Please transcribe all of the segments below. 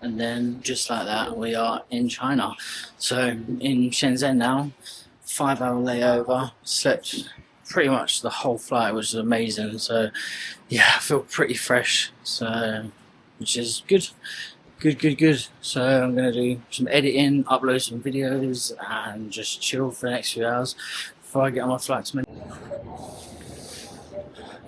and then just like that we are in China. So in Shenzhen now, 5 hour layover, slept pretty much the whole flight, which is amazing. So yeah, I feel pretty fresh, so which is good. Good. So I'm gonna do some editing, upload some videos, and just chill for the next few hours before I get on my flight to Manila.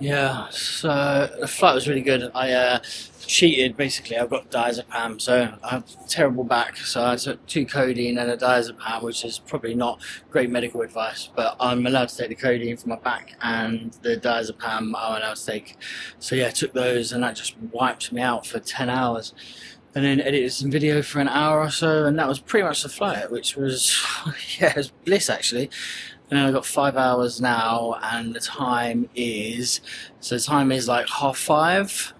Yeah, so the flight was really good. I cheated basically. I've got diazepam, so I have terrible back. So I took 2 codeine and a diazepam, which is probably not great medical advice, but I'm allowed to take the codeine for my back, and the diazepam I'm allowed to take. So yeah, I took those, and that just wiped me out for 10 hours. And then edited some video for an hour or so, and that was pretty much the flight, which was, yeah, it was bliss actually. And then I've got 5 hours now, and the time is like 5:30.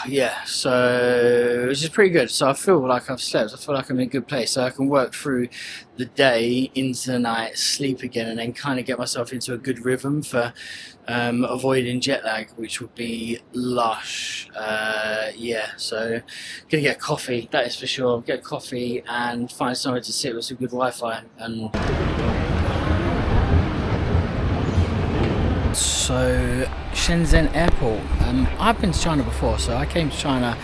Yeah, so which is pretty good. So I feel like I've slept. I feel like I'm in a good place. So I can work through the day into the night, sleep again, and then kind of get myself into a good rhythm for avoiding jet lag, which would be lush. Yeah, so gonna get a coffee. That is for sure. Get a coffee and find somewhere to sit with some good Wi-Fi. And so Shenzhen Airport. I've been to China before, so I came to China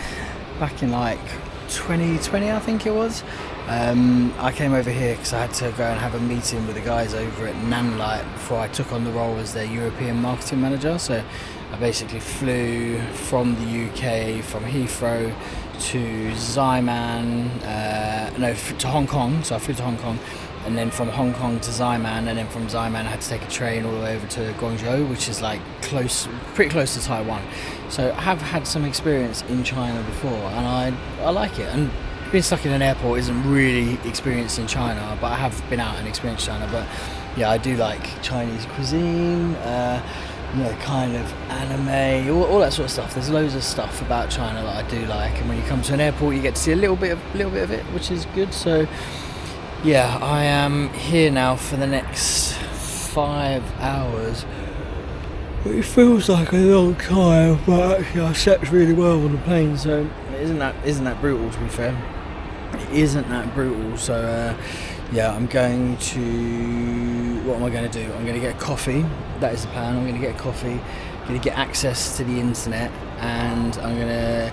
back in like 2020, I think it was. I came over here because I had to go and have a meeting with the guys over at Manila before I took on the role as their European marketing manager. So I basically flew from the UK, from Heathrow to Xiamen, to Hong Kong. So I flew to Hong Kong, and then from Hong Kong to Xiamen, and then from Xiamen I had to take a train all the way over to Guangzhou, which is like pretty close to Taiwan. So I have had some experience in China before, and I like it. And being stuck in an airport isn't really experienced in China, but I have been out and experienced China. But yeah, I do like Chinese cuisine, kind of anime, all that sort of stuff. There's loads of stuff about China that I do like, and when you come to an airport, you get to see a little bit of it, which is good. So yeah, I am here now for the next 5 hours. It feels like a long time, but actually I slept really well on the plane, so isn't that brutal, to be fair? It isn't that brutal. So yeah, I'm going to, what am I going to do? I'm going to get a coffee. That is the plan. I'm going to get a coffee, going to get access to the internet, and I'm going to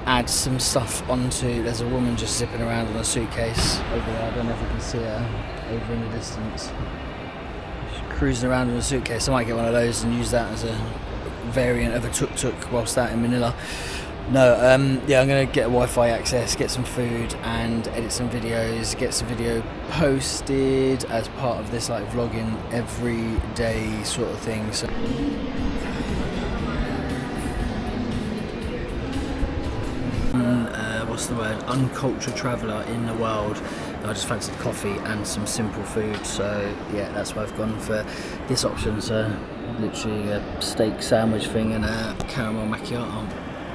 add some stuff onto, there's a woman just zipping around on a suitcase over there. I don't know if you can see her over in the distance. She's cruising around in a suitcase. I might get one of those and use that as a variant of a tuk-tuk whilst out in Manila. No, yeah, I'm going to get Wi-Fi access, get some food, and edit some videos, get some video posted as part of this like vlogging every day sort of thing. So what's the word? Uncultured traveller in the world. I just fancied coffee and some simple food, so yeah, that's why I've gone for this option. So literally a steak sandwich thing and a caramel macchiato.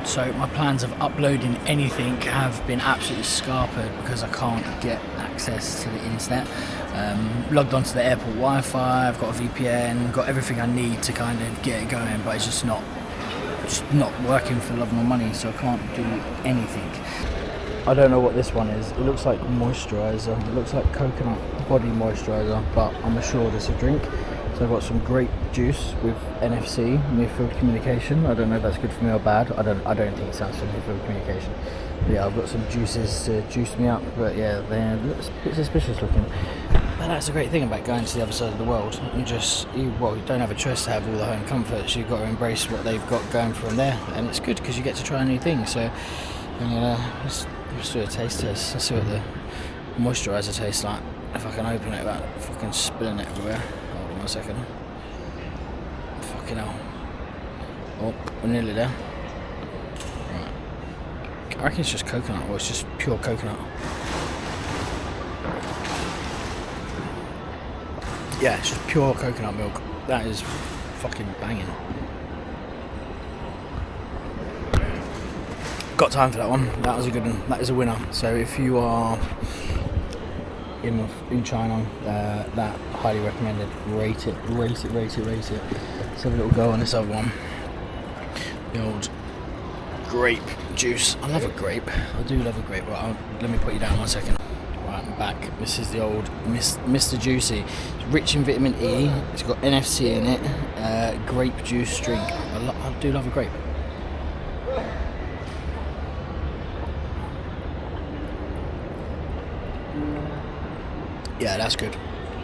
So my plans of uploading anything have been absolutely scarpered because I can't get access to the internet. Logged onto the airport Wi-Fi, I've got a VPN, got everything I need to kind of get it going, but it's just not working for love nor money, so I can't do anything. I don't know what this one is. It looks like moisturiser. It looks like coconut body moisturiser, but I'm assured it's a drink. So I've got some grape juice with NFC, near field communication. I don't know if that's good for me or bad. I don't think it sounds for near field communication. But yeah, I've got some juices to juice me up, but yeah, they're a bit suspicious looking. But that's the great thing about going to the other side of the world. You don't have a choice to have all the home comforts. You've got to embrace what they've got going from there, and it's good because you get to try new things. So let's do a taste test. Let's see what the moisturiser tastes like. If I can open it without fucking spilling it everywhere. Hold on a second. Fucking hell. Oh, we're nearly there. Right. I reckon it's just coconut, or it's just pure coconut. Yeah, it's just pure coconut milk. That is fucking banging. Got time for that one. That was a good one. That is a winner. So if you are in China, that highly recommended. Rate it. Let's have a little go on this other one. The old grape juice. I love a grape. I do love a grape. Right, let me put you down 1 second. Right, I'm back. This is the old Mr. Juicy. It's rich in vitamin E. It's got NFC in it. Grape juice drink. I do love a grape. Yeah, that's good.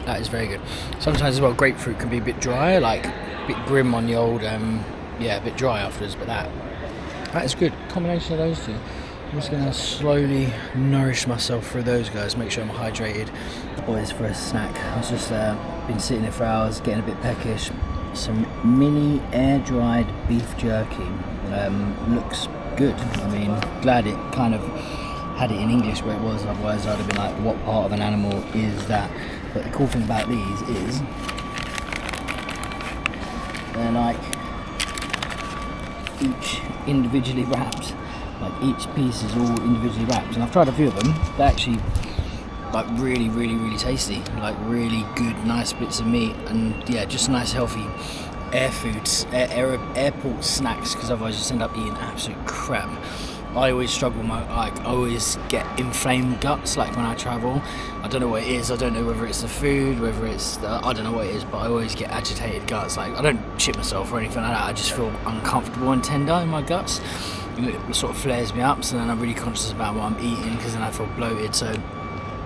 That is very good. Sometimes as well, grapefruit can be a bit dry, like a bit grim on the old, yeah, a bit dry afterwards, but that is good. Combination of those two. I'm just going to slowly nourish myself through those guys, make sure I'm hydrated. Boys, for a snack, I've just been sitting there for hours, getting a bit peckish. Some mini air-dried beef jerky. Looks good. I mean, glad it kind of had it in English where it was, otherwise I'd have been like, what part of an animal is that? But the cool thing about these is they're like each individually wrapped. Like each piece is all individually wrapped, and I've tried a few of them. They're actually like really tasty, like really good, nice bits of meat, and yeah, just nice healthy airport snacks, because otherwise you just end up eating absolute crap. I always struggle, I always get inflamed guts, like when I travel. I don't know what it is, I don't know whether it's the food, whether it's I don't know what it is, but I always get agitated guts. Like, I don't shit myself or anything like that, I just feel uncomfortable and tender in my guts. It sort of flares me up, so then I'm really conscious about what I'm eating, because then I feel bloated. So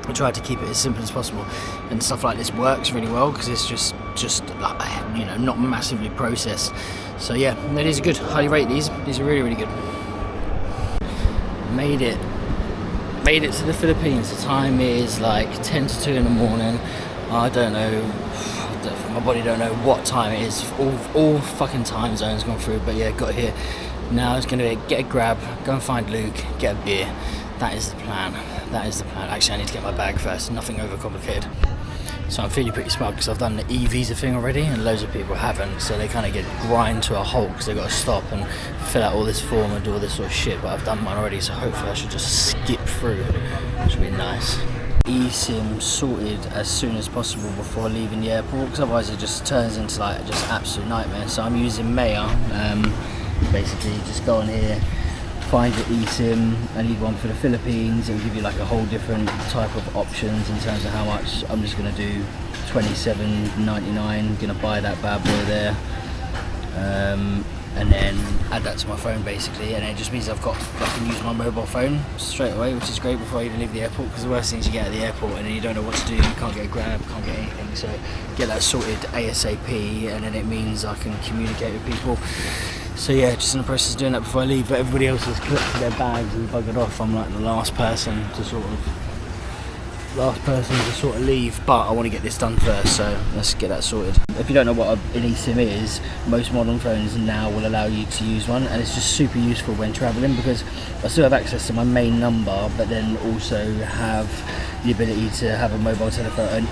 I try to keep it as simple as possible, and stuff like this works really well because it's just you know, not massively processed. So yeah, these are good. Highly rate these. These are really good. Made it to the Philippines. The time is like 10 to 2 in the morning. I don't know, my body don't know what time it is. All fucking time zones gone through, but yeah, got here. Now it's going to get a grab, go and find Luke, get a beer. That is the plan. Actually, I need to get my bag first, nothing overcomplicated. So I'm feeling pretty smug because I've done the e-visa thing already, and loads of people haven't, so they kind of get grind to a halt because they've got to stop and fill out all this form and do all this sort of shit, but I've done mine already, so hopefully I should just skip through, which would be nice. eSIM sorted as soon as possible before leaving the airport, because otherwise it just turns into like just absolute nightmare. So I'm using Maya. Basically just go on here, find your eSIM. I need one for the Philippines. It will give you like a whole different type of options in terms of how much. I'm just going to do $27.99, going to buy that bad boy there, and then add that to my phone basically, and it just means I can use my mobile phone straight away, which is great before I even leave the airport, because the worst thing is you get at the airport and then you don't know what to do, you can't get a grab, can't get anything. So get that sorted ASAP, and then it means I can communicate with people. So yeah, just in the process of doing that before I leave, but everybody else has collected their bags and buggered off. I'm like the last person to sort of leave, but I want to get this done first, so let's get that sorted. If you don't know what an eSIM is, most modern phones now will allow you to use one, and it's just super useful when travelling, because I still have access to my main number, but then also have the ability to have a mobile telephone,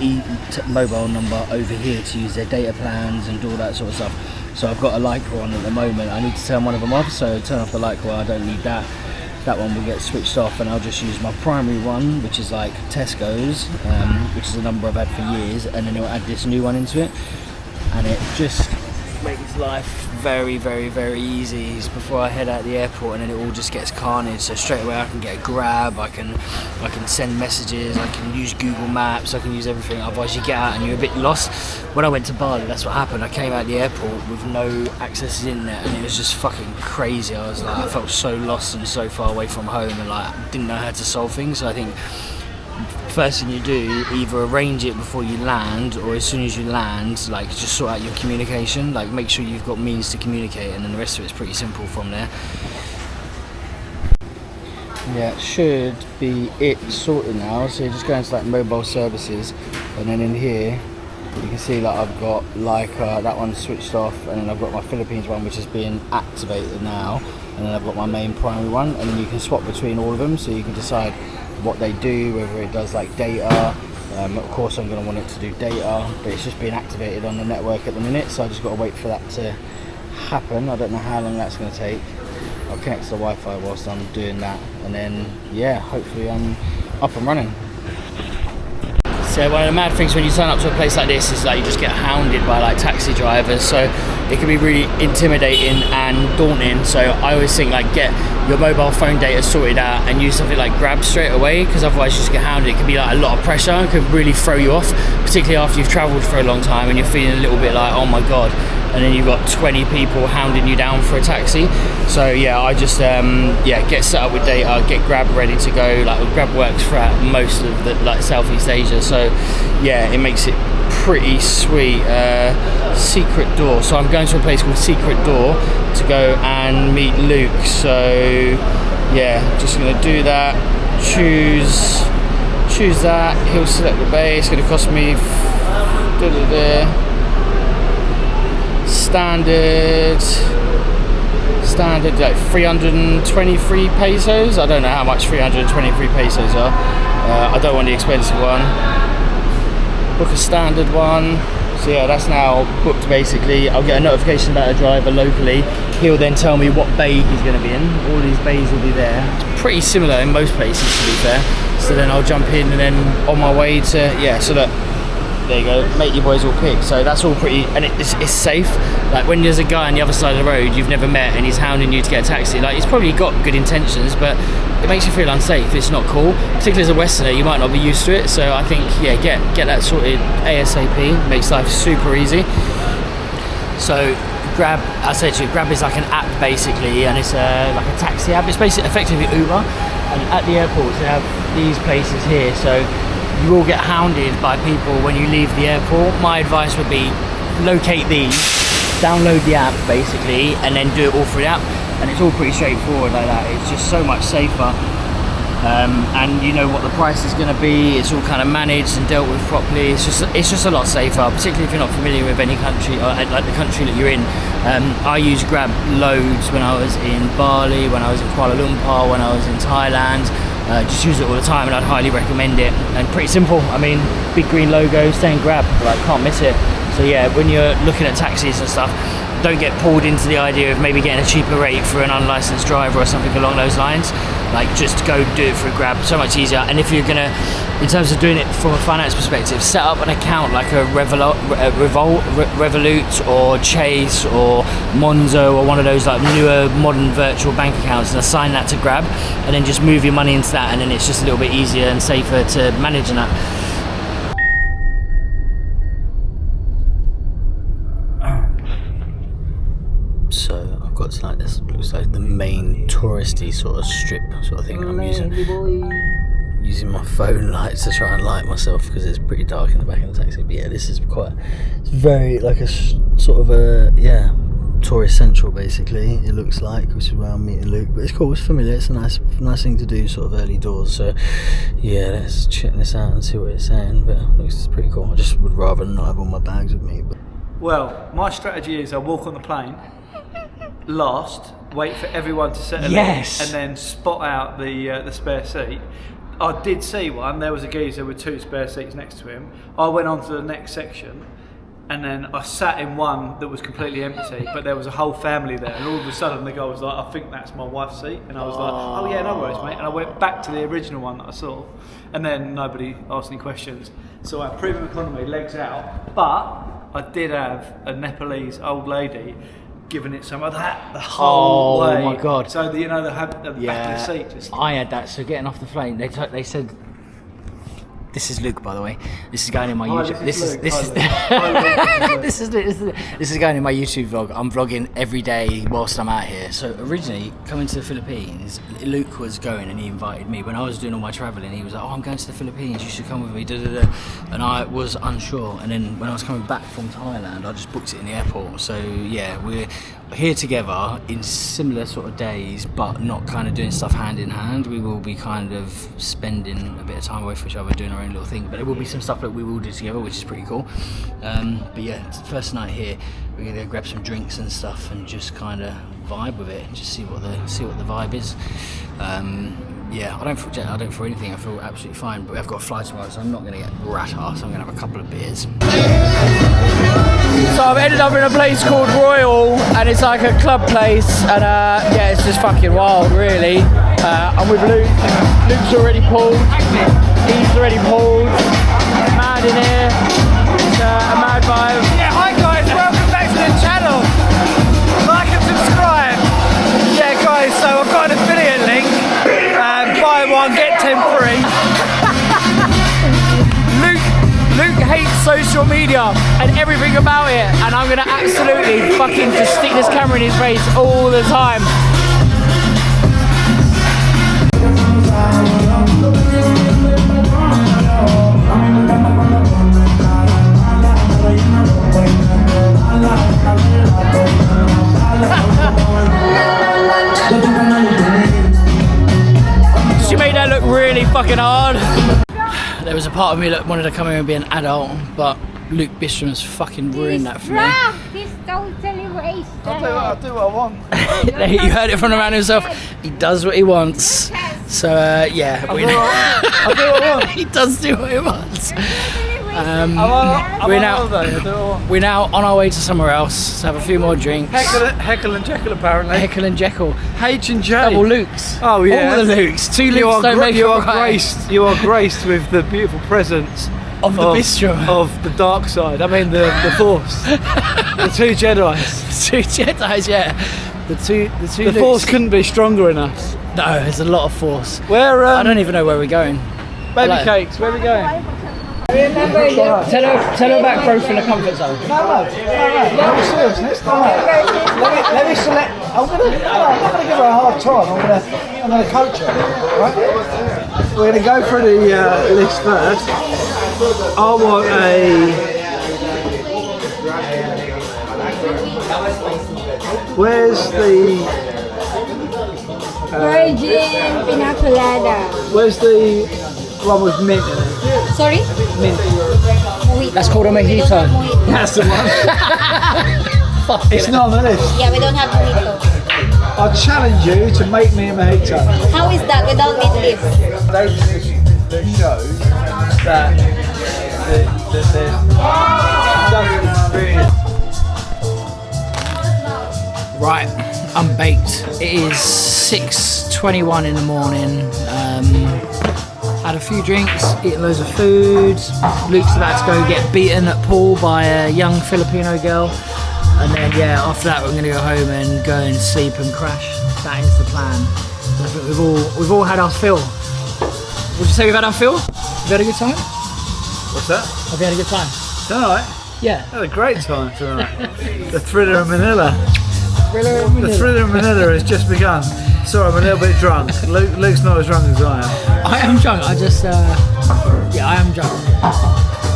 mobile number over here to use their data plans and do all that sort of stuff. So I've got a Lycra on at the moment. I need to turn one of them off, so turn off the Lycra, I don't need that. That one will get switched off, and I'll just use my primary one, which is like Tesco's, which is a number I've had for years, and then it'll add this new one into it, and it just makes life very easy before I head out the airport, and then it all just gets carnage. So straight away I can get a grab, I can send messages, I can use Google Maps, I can use everything. Otherwise you get out and you're a bit lost. When I went to Bali, that's what happened. I came out the airport with no access to the internet, and it was just fucking crazy. I felt so lost and so far away from home, and like didn't know how to solve things. So I think first thing you do, either arrange it before you land, or as soon as you land, like just sort out your communication, like make sure you've got means to communicate, and then the rest of it's pretty simple from there. Yeah, it should be it sorted now. So you just go into like mobile services, and then in here you can see like I've got like that one switched off, and then I've got my Philippines one which is being activated now, and then I've got my main primary one, and then you can swap between all of them, so you can decide what they do, whether it does like data. Of course I'm going to want it to do data, but it's just being activated on the network at the minute, so I just got to wait for that to happen. I don't know how long that's going to take. I'll connect to the Wi-Fi whilst I'm doing that, and then yeah, hopefully I'm up and running. So one of the mad things when you turn up to a place like this is like you just get hounded by like taxi drivers, so it can be really intimidating and daunting. So I always think like get your mobile phone data sorted out and use something like Grab straight away, because otherwise you just get hounded. It can be like a lot of pressure, it can really throw you off, particularly after you've travelled for a long time and you're feeling a little bit like, oh my god, and then you've got 20 people hounding you down for a taxi. So yeah, I just get set up with data, get Grab ready to go. Like Grab works throughout most of the like Southeast Asia, so yeah, it makes it pretty sweet. Secret Door, so I'm going to a place called Secret Door to go and meet Luke. So yeah, just gonna do that, choose that, he'll select the bay. It's gonna cost me standard like 323 pesos. I don't know how much 323 pesos are. I don't want the expensive one. Book a standard one. So yeah, that's now booked basically. I'll get a notification about a driver locally. He'll then tell me what bay he's going to be in. All these bays will be there. It's pretty similar in most places, to be fair. So then I'll jump in and then on my way to, yeah, so that, there you go, mate, your boys all picked. So that's all pretty, and it's safe. Like when there's a guy on the other side of the road you've never met and he's hounding you to get a taxi, like he's probably got good intentions, but it makes you feel unsafe. It's not cool, particularly as a Westerner. You might not be used to it, so I think yeah, get that sorted ASAP. Makes life super easy. So Grab, I said to you, Grab is like an app basically, and it's like a taxi app. It's basically effectively Uber, and at the airports they have these places here, so you will get hounded by people when you leave the airport. My advice would be locate these, download the app basically, and then do it all through the app, and it's all pretty straightforward like that. It's just so much safer, and you know what the price is going to be. It's all kind of managed and dealt with properly. It's just a lot safer, particularly if you're not familiar with any country or like the country that you're in. I used Grab loads when I was in Bali, when I was in Kuala Lumpur, when I was in Thailand. Just use it all the time, and I'd highly recommend it. And pretty simple. I mean, big green logo saying Grab, like can't miss it. So yeah, when you're looking at taxis and stuff, don't get pulled into the idea of maybe getting a cheaper rate for an unlicensed driver or something along those lines. Like just go do it through Grab, so much easier. And if you're gonna, in terms of doing it from a finance perspective, set up an account like a Revolut or Chase or Monzo or one of those like newer modern virtual bank accounts, and assign that to Grab, and then just move your money into that, and then it's just a little bit easier and safer to manage in that. So I've got to like this, looks like the main touristy sort of strip sort of thing. I'm using my phone lights to try and light myself because it's pretty dark in the back of the taxi. But yeah, this is it's very like a sort of a, yeah, tourist central basically, it looks like, which is where I'm meeting Luke. But it's cool, it's familiar, it's a nice thing to do sort of early doors. So yeah, let's check this out and see what it's saying. But it looks pretty cool. I just would rather not have all my bags with me. But well, my strategy is I walk on the plane last, wait for everyone to settle in, and then spot out the spare seat. I did see one, there was a geezer with 2 spare seats next to him. I went on to the next section, and then I sat in one that was completely empty, but there was a whole family there, and all of a sudden the guy was like, I think that's my wife's seat, and I was like, oh yeah, no worries mate, and I went back to the original one that I saw, and then nobody asked any questions. So I had premium economy, legs out, but I did have a Nepalese old lady giving it some of that the whole way. Oh my god! So the back of the seat. Just I had that. So getting off the plane, they said, "This is Luke, by the way. This is going in my YouTube. This is going in my YouTube vlog. I'm vlogging every day whilst I'm out here. So originally coming to the Philippines, Luke was going and he invited me when I was doing all my travelling. He was like, "Oh, I'm going to the Philippines. You should come with me." And I was unsure. And then when I was coming back from Thailand, I just booked it in the airport. So yeah, we're here together in similar sort of days, but not kind of doing stuff hand in hand. We will be kind of spending a bit of time away from each other, doing our own little thing, but there will be some stuff that we will do together, which is pretty cool. But yeah, it's the first night here. We're gonna go grab some drinks and stuff and just kind of vibe with it and just see what the vibe is. Yeah, I don't feel anything. I feel absolutely fine. But I've got a flight tomorrow, so I'm not going to get rat ass. I'm going to have a couple of beers. So I've ended up in a place called Royal, and it's like a club place, and yeah, it's just fucking wild, really. I'm with Luke. Luke's already pulled. He's already pulled. Mad in here. It's a mad vibe. Yeah, hi guys, welcome back to the channel. Like and subscribe. Yeah, guys. So I've got to finish 10-3. Luke hates social media and everything about it, and I'm gonna absolutely fucking just stick this camera in his face all the time. She made that look really fucking hard. There was a part of me that wanted to come here and be an adult, but Luke Bisham's fucking ruined that for me. He's totally wasted. I'll do what I want. You heard it from the man himself. He does what he wants. So yeah, I'll do what I want. he does do what he wants. We're now on our way to somewhere else to have a few more drinks. Heckle and Jekyll, apparently. Heckle and Jekyll. H&J. Double Lukes. Oh yeah. All the Lukes. Two Lukes don't make it right. You are graced with the beautiful presence of the Bistro. Of the dark side. I mean the Force. The two Jedis. Two Jedis, yeah. The two The Force couldn't be stronger in us. No, there's a lot of Force. Where I don't even know where we're going. Baby cakes, where are we going? Tell her about growth in the comfort zone. No, seriousness. Let me select. I'm not going to give her a hard time. I'm going to coach her. Right? We're going to go through the list first. I want Where's the Virgin Pina Colada. Where's the one with mint in it? Sorry? Mint. Mojito. That's called a mojito. That's the one. It's not on the list. Yeah, we don't have mojito. I challenge you to make me a mojito. How is that without mint leaves? That shows that Right, I'm baked. It is 6:21 in the morning. Had a few drinks, eaten loads of food. Luke's about to go get beaten at pool by a young Filipino girl. And then yeah, after that we're gonna go home and go and sleep and crash. That is the plan. And I think we've all had our fill. Would you say we've had our fill? Have you had a good time? What's that? Have you had a good time? Tonight? Yeah. Had a great time tonight. The thriller of Manila. The thriller of Manila has just begun. Sorry, I'm a little bit drunk. Luke's not as drunk as I am. I am drunk. I am drunk.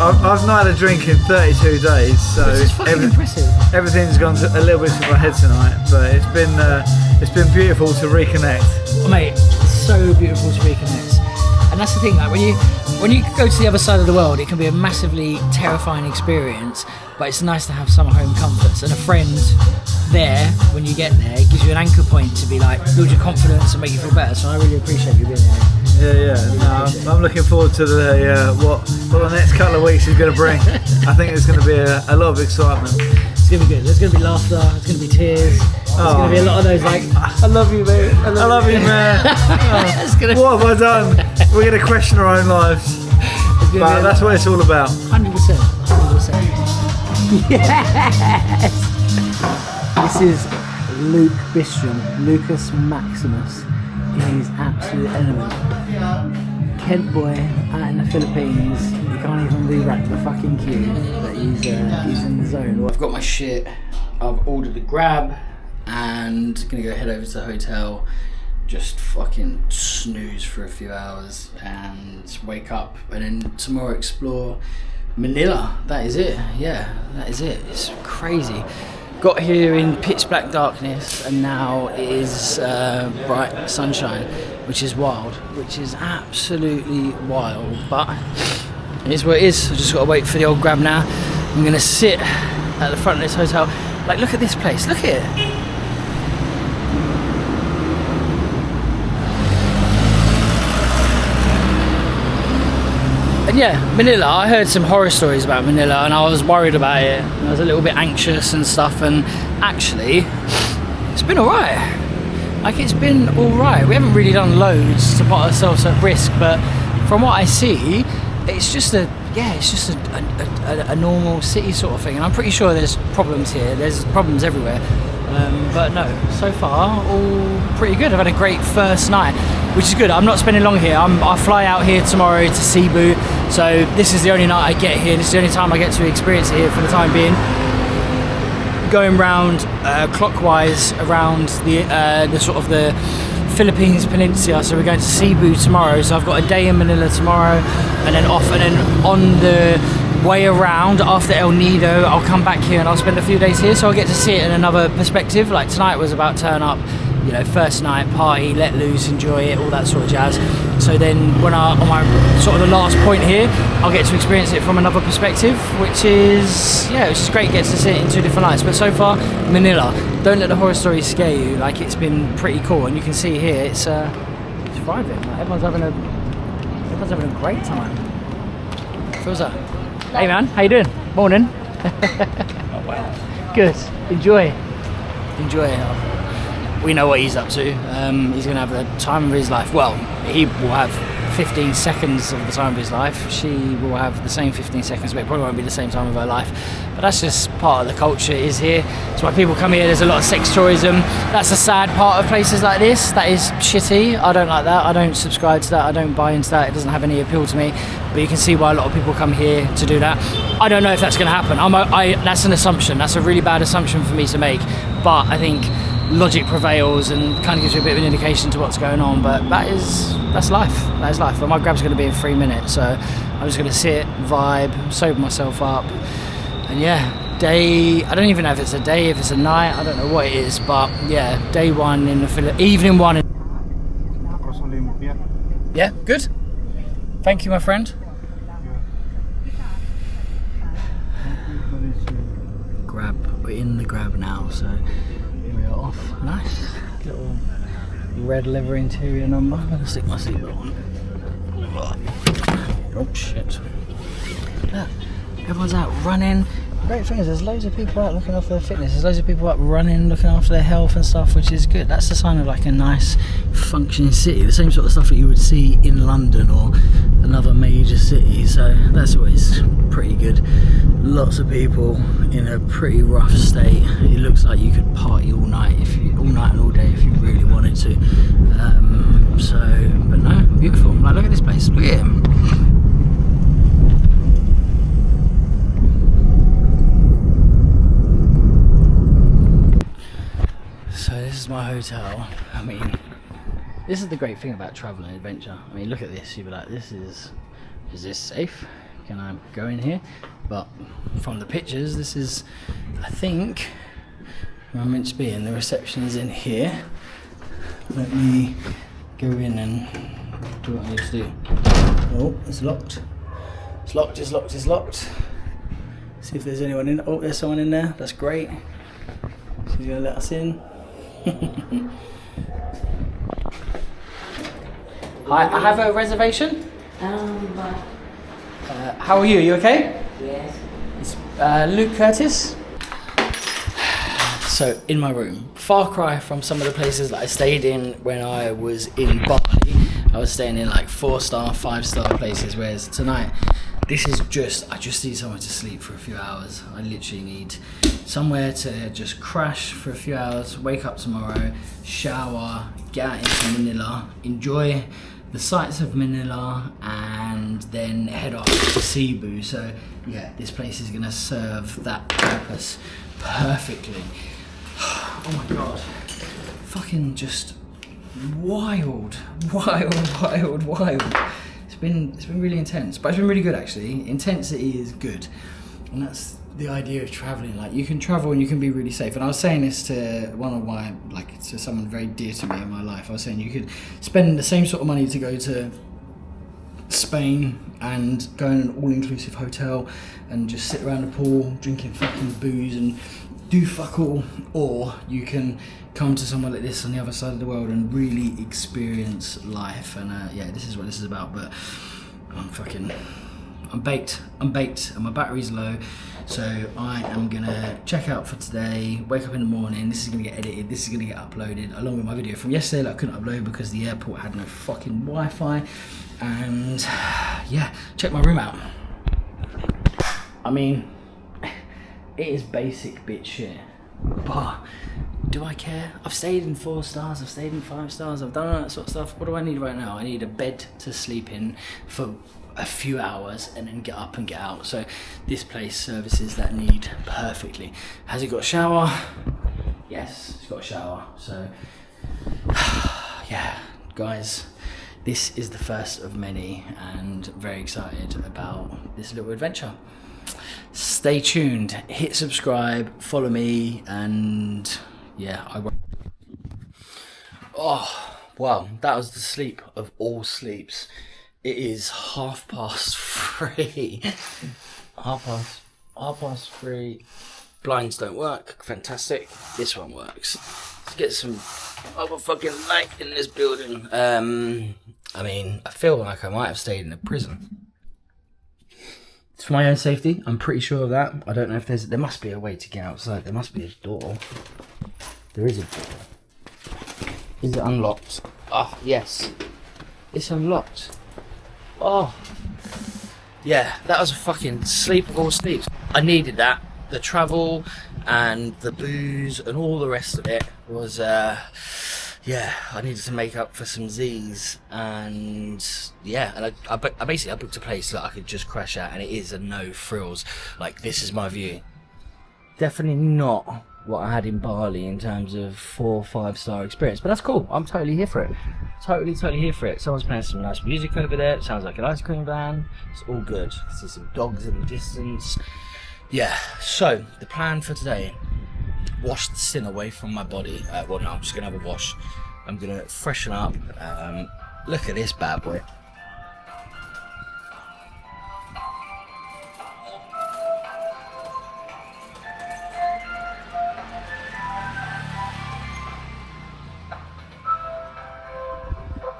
I've not had a drink in 32 days, so it's fucking impressive. Everything's gone a little bit to my head tonight, but it's been beautiful to reconnect. Oh, mate, it's so beautiful to reconnect. And that's the thing, like when you go to the other side of the world, it can be a massively terrifying experience, but it's nice to have some home comforts and a friend there when you get there. It gives you an anchor point to be like, build your confidence and make you feel better. So I really appreciate you being here. Yeah. I'm looking forward to the what the next couple of weeks is going to bring. I think there's going to be a lot of excitement. It's going to be good. There's going to be laughter. There's going to be tears. There's going to be a lot of those like, I love you, mate. I love you, man. What have I done? We're going to question our own lives. But that's what it's all about. 100%. Yes. This is Luke Bistrom, Lucas Maximus, in his absolute element. Kent boy out in the Philippines, you can't even re-rack the fucking queue, but he's in the zone. I've got my shit, I've ordered a grab, and gonna go head over to the hotel, just fucking snooze for a few hours, and wake up, and then tomorrow explore Manila. That is it, yeah, that is it. It's crazy. Got here in pitch black darkness and now it is bright sunshine, which is wild, which is absolutely wild, but it is what it is. I just got to wait for the old grab now. I'm going to sit at the front of this hotel. Like, look at this place, look at it. And yeah, Manila, I heard some horror stories about Manila and I was worried about it. I was a little bit anxious and stuff, and actually, it's been alright. Like, it's been alright. We haven't really done loads to put ourselves at risk, but from what I see, it's just a normal city sort of thing. And I'm pretty sure there's problems here. There's problems everywhere. But no, so far, all pretty good. I've had a great first night. which is good. I'm not spending long here. I fly out here tomorrow to Cebu, so this is the only night I get here. This is the only time I get to experience it here for the time being. Going round clockwise around the sort of the Philippines Peninsula. So we're going to Cebu tomorrow. So I've got a day in Manila tomorrow, and then off, and then on the way around after El Nido, I'll come back here and I'll spend a few days here. So I'll get to see it in another perspective. Like tonight was about turn up, you know, first night party, let loose, enjoy it, all that sort of jazz. So then when on my sort of the last point here, I'll get to experience it from another perspective, which is great. Gets to see it in two different lights. But so far, Manila, don't let the horror stories scare you. Like, it's been pretty cool, and you can see here it's thriving. Like, everyone's having a great time. Feels that? Hey man, how you doing? Morning. Oh wow. Good. Enjoy it. We know what he's up to. He's going to have the time of his life. Well, he will have 15 seconds of the time of his life. She will have the same 15 seconds, but it probably won't be the same time of her life. But that's just part of the culture it is here. That's why people come here. There's a lot of sex tourism. That's the sad part of places like this. That is shitty. I don't like that. I don't subscribe to that. I don't buy into that. It doesn't have any appeal to me. But you can see why a lot of people come here to do that. I don't know if that's going to happen. That's an assumption. That's a really bad assumption for me to make. But I think logic prevails and kind of gives you a bit of an indication to what's going on. But that's life. That is life. But my grab's going to be in 3 minutes, so I'm just going to sit, vibe, sober myself up, and yeah, I don't even know if it's a day, if it's a night, I don't know what it is, but yeah, day one in the evening one. Yeah, good. Thank you, my friend. Grab. We're in the grab now, so we are off. Nice little red leather interior number. I'm gonna stick my seatbelt on. Oh shit. Look, everyone's out running. The great thing is there's loads of people out looking after their fitness. There's loads of people out running, looking after their health and stuff, which is good. That's the sign of like a nice functioning city. The same sort of stuff that you would see in London or another major city. So that's always pretty good. Lots of people in a pretty rough state. It looks like you could party all night and all day if you really wanted to. But no, beautiful. Like, look at this place. Look at it. So this is my hotel. I mean, this is the great thing about travel and adventure. I mean, look at this. You'd be like, is this safe? Can I go in here? But from the pictures, this is, I think, where I'm meant to be, and the reception is in here. Let me go in and do what I need to do. Oh, it's locked. It's locked, it's locked, it's locked. See if there's anyone in. Oh, there's someone in there. That's great. She's gonna let us in. Hi, I have a reservation. How are you? You okay? Yes. It's Luke Curtis. So, in my room, far cry from some of the places that I stayed in when I was in Bali. I was staying in like 4-star, 5-star places, whereas tonight, this is I just need somewhere to sleep for a few hours. I literally need somewhere to just crash for a few hours, wake up tomorrow, shower, get out into Manila, enjoy the sights of Manila, and then head off to Cebu. So yeah, this place is gonna serve that purpose perfectly. Oh my god, fucking just wild. It's been really intense, but it's been really good actually. Intensity is good, and that's the idea of traveling. Like, you can travel and you can be really safe. And I was saying this to to someone very dear to me in my life. I was saying you could spend the same sort of money to go to Spain and go in an all-inclusive hotel and just sit around the pool drinking fucking booze and do fuck all, or you can come to somewhere like this on the other side of the world and really experience life. And yeah, this is what this is about. But I'm baked and my battery's low, so I am gonna check out for today, wake up in the morning. This is gonna get edited, this is gonna get uploaded along with my video from yesterday that I couldn't upload because the airport had no fucking Wi-Fi. And yeah, check my room out. I mean, it is basic bitch shit, but Do I care? I've stayed in 4 stars, I've stayed in 5 stars, I've done all that sort of stuff. What do I need right now? I need a bed to sleep in for a few hours and then get up and get out. So this place services that need perfectly. Has it got a shower? Yes, it's got a shower. So yeah, guys, this is the first of many, and very excited about this little adventure. Stay tuned, hit subscribe, follow me, and yeah, I won't. Oh, wow, that was the sleep of all sleeps. It is 3:30. half past 3. Blinds don't work. Fantastic. This one works. Let's get some motherfucking light in this building. I mean, I feel like I might have stayed in a prison. It's for my own safety. I'm pretty sure of that. I don't know if there must be a way to get outside. There must be a door. There is a door. Is it unlocked? Ah, yes. It's unlocked. Oh. Yeah, that was a fucking sleep of all sleeps. I needed that. The travel and the booze and all the rest of it was, yeah, I needed to make up for some Z's, and yeah, and I basically booked a place that I could just crash at, and it is a no frills. Like, this is my view. Definitely not what I had in Bali in terms of 4 or 5 star experience, but that's cool. I'm totally here for it. Totally here for it. Someone's playing some nice music over there. It sounds like an ice cream van. It's all good. I see some dogs in the distance. Yeah, so the plan for today: wash the sin away from my body. Well, no, I'm just gonna have a wash. I'm gonna freshen up. Look at this bad boy.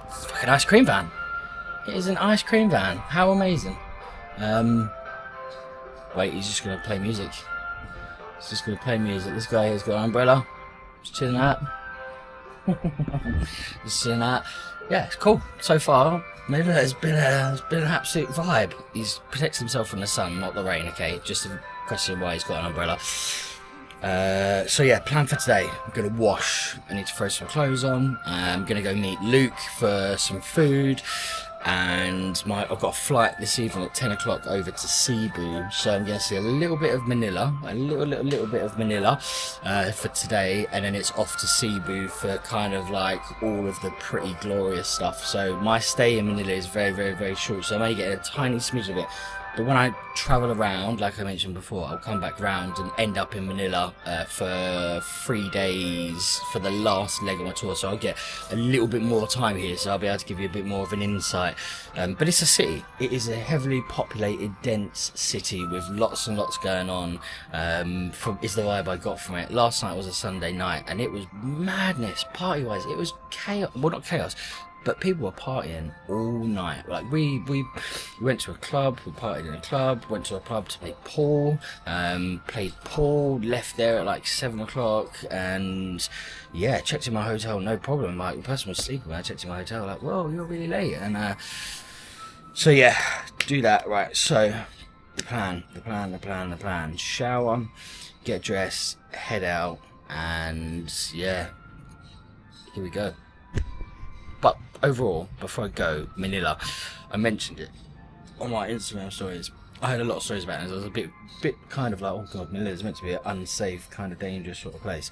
It's a fucking ice cream van. It is an ice cream van. How amazing. Wait, he's just gonna play music. He's just gonna play music. This guy here's got an umbrella. Just chilling out. Just chilling out. Yeah, it's cool. So far, Manila has been an absolute vibe. He's protects himself from the sun, not the rain, okay? Just a question why he's got an umbrella. So yeah, plan for today. I'm gonna wash. I need to throw some clothes on. I'm gonna go meet Luke for some food. And I've got a flight this evening at 10 o'clock over to Cebu, so I'm going to see a little bit of Manila, a little bit of Manila for today, and then it's off to Cebu for kind of like all of the pretty glorious stuff. So my stay in Manila is very short, so I may get a tiny smidge of it. But when I travel around, like I mentioned before, I'll come back round and end up in Manila for 3 days for the last leg of my tour. So I'll get a little bit more time here, so I'll be able to give you a bit more of an insight. But it's a city. It is a heavily populated, dense city with lots and lots going on. Is the vibe I got from it. Last night was a Sunday night, and it was madness, party-wise. It was chaos. Well, not chaos, but people were partying all night. Like we went to a club, we partied in a club, went to a pub to play pool, played pool, left there at like 7 o'clock, and yeah, checked in my hotel, no problem. Like, the person was sleeping when I checked in my hotel, like, whoa, you're really late. And so yeah, do that. Right, so the plan. Shower, get dressed, head out, and yeah, here we go. But overall, before I go, Manila, I mentioned it on my Instagram stories. I had a lot of stories about it. I was a bit kind of like, oh god, Manila's meant to be an unsafe, kind of dangerous sort of place.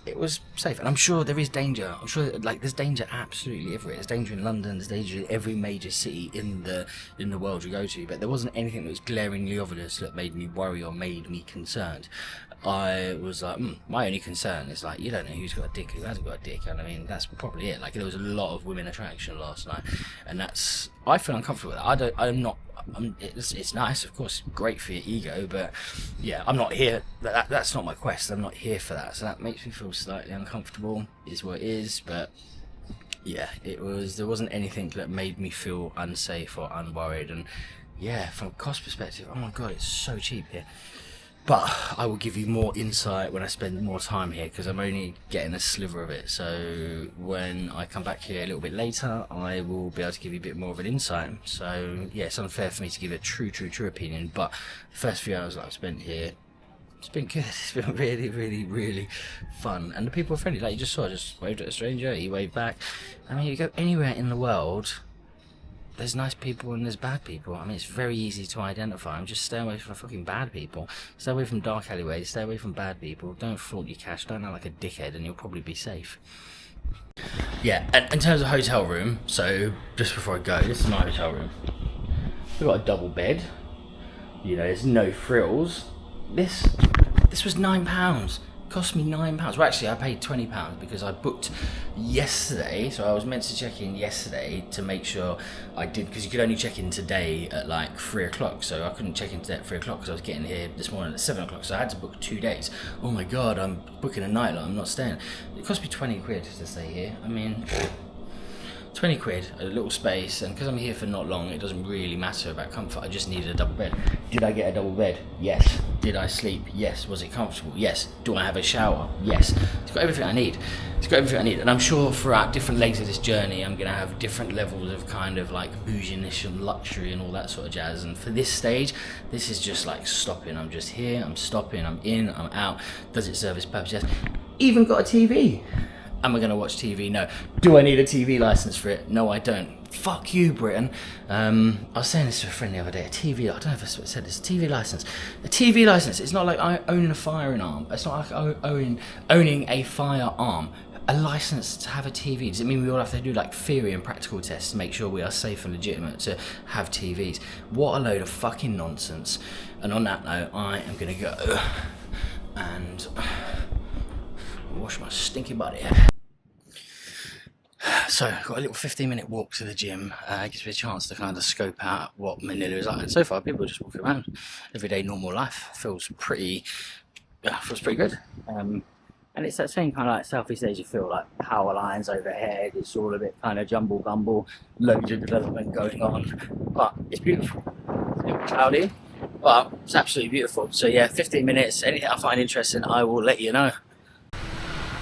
It was safe, and I'm sure there is danger. I'm sure, like, there's danger absolutely everywhere. There's danger in London. There's danger in every major city in the world you go to. But there wasn't anything that was glaringly obvious that made me worry or made me concerned. I was like, my only concern is, like, you don't know who's got a dick, who hasn't got a dick, and I mean, that's probably it. Like, there was a lot of women attraction last night, and I feel uncomfortable with that. It's nice, of course, great for your ego, but yeah, I'm not here, that's not my quest. I'm not here for that, so that makes me feel slightly uncomfortable. It is what it is, but yeah, there wasn't anything that made me feel unsafe or unworried. And yeah, from a cost perspective, oh my god, it's so cheap here. But I will give you more insight when I spend more time here, because I'm only getting a sliver of it. So when I come back here a little bit later, I will be able to give you a bit more of an insight. So yeah, it's unfair for me to give a true opinion, but the first few hours that I've spent here, it's been good. It's been really, really, really fun. And the people are friendly. Like you just saw, I just waved at a stranger, he waved back. I mean, you go anywhere in the world, there's nice people and there's bad people. I mean, it's very easy to identify. I'm just stay away from fucking bad people. Stay away from dark alleyways. Stay away from bad people. Don't flaunt your cash. Don't act like a dickhead, and you'll probably be safe. Yeah, and in terms of hotel room, so just before I go, this is my hotel room. We've got a double bed. You know, there's no frills. This was £9. Cost me £9. Well, actually, I paid £20 because I booked yesterday. So I was meant to check in yesterday to make sure I did, because you could only check in today at like 3 o'clock. So I couldn't check in today at 3 o'clock because I was getting here this morning at 7 o'clock. So I had to book 2 days. Oh my God, I'm booking a night, like I'm not staying. It cost me 20 quid to stay here. I mean, 20 quid, a little space, and because I'm here for not long, it doesn't really matter about comfort. I just needed a double bed. Did I get a double bed? Yes. Did I sleep? Yes. Was it comfortable? Yes. Do I have a shower? Yes. It's got everything I need. It's got everything I need. And I'm sure throughout different legs of this journey, I'm going to have different levels of kind of like bouginess and luxury and all that sort of jazz. And for this stage, this is just like stopping. I'm just here, I'm stopping, I'm in, I'm out. Does it serve its purpose? Yes. Even got a TV. Am I going to watch TV? No. Do I need a TV license for it? No, I don't. Fuck you, Britain. I was saying this to a friend the other day. A TV, I don't know if I said this. TV license. A TV license. It's not like owning a firearm. It's not like owning a firearm. A license to have a TV. Does it mean we all have to do like theory and practical tests to make sure we are safe and legitimate to have TVs? What a load of fucking nonsense. And on that note, I am going to go and wash my stinky body. So, got a little 15-minute walk to the gym. Gives me a chance to kind of scope out what Manila is like. And so far, people are just walking around. Everyday normal life feels pretty good. And it's that same kind of like Southeast Asia feel, like power lines overhead. It's all a bit kind of jumble bumble, loads of development going on. But it's beautiful. It's a little cloudy, but it's absolutely beautiful. So yeah, 15 minutes. Anything I find interesting, I will let you know.